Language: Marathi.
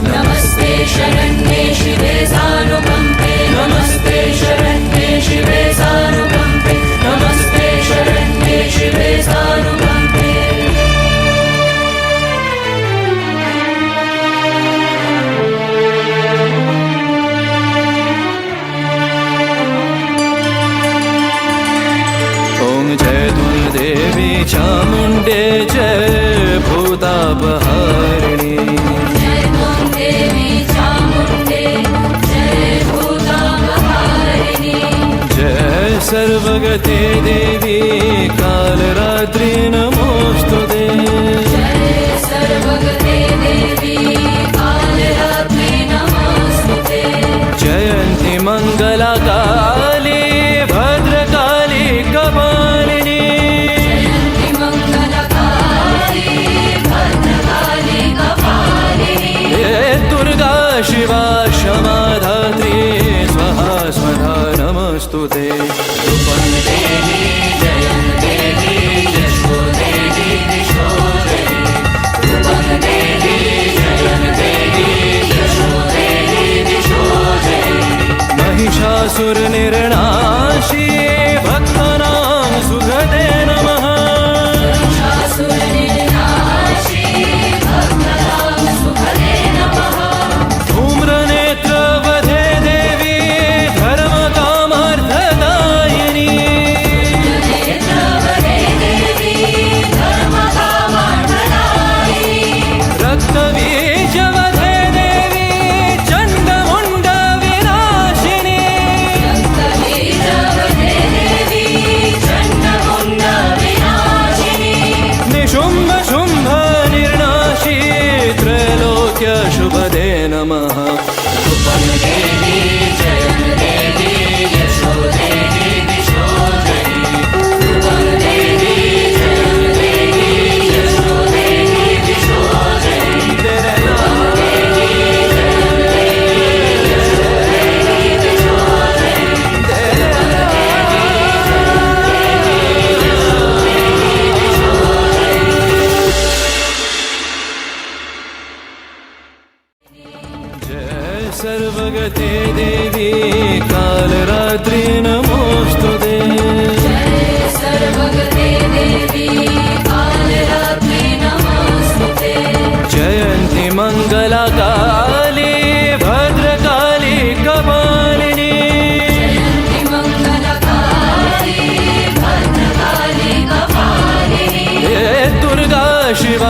नमस्ते शरण्ये शिवे सानुकंपे नमस्ते शरण्ये शिवे सानुकंपे नमस्ते शरण्ये शिवे सानुकंपे जय देवी चामुंडे जय भूतापहारिणी जय देवी चामुंडे जय भूतापहारिणी जय सर्वगते देवी कालरात्रि नमोस्तुते जय सर्वगते देवी कालरात्रि नमोस्तुते जयन्ती मंगला काली भद्रकाली कपालिनी दुर्गा शिवा क्षमा धात्री स्वाहा स्वधा नमस्तुते रूपं देहि जयं देहि यशो देहि दिशो देहि रूपं देहि जयं देहि यशो देहि दिशो देहि महिषासुरनिर्नाशी भक्तानां सुखदे नमः महिषासुरनिर्नाशी भक्तानां सुखदे नमः धूम्रनेत्रवधे देवी धर्मकामार्थदायिनी नेत्रवदे देवी धर्मकामार्थदायिनी रक्तबीजवधे देवी चण्डमुण्डविनाशिनी रक्तबीजवदे देवी चण्डमुण्डविनाशिनी निशुम्भ शुम्भ निर्नाशी त्रैलोक्य शुभदे नमः रूपं देहि जयं देहि यशो देहि दिशो देहि रूपं देहि जयं देहि यशो देहि दिशो देहि रूपं देहि जयं देहि यशो देहि दिशो देहि रूपं देहि जय सर्वगते देवी कालरात्रि नमोस्तुते जय सर्वगते देवी कालरात्रि नमोस्तुते जयन्ती मंगला काली भद्रकाली कपालिनी जयन्ती मंगलकाली भद्रकाली कपालिनी दुर्गा शिवा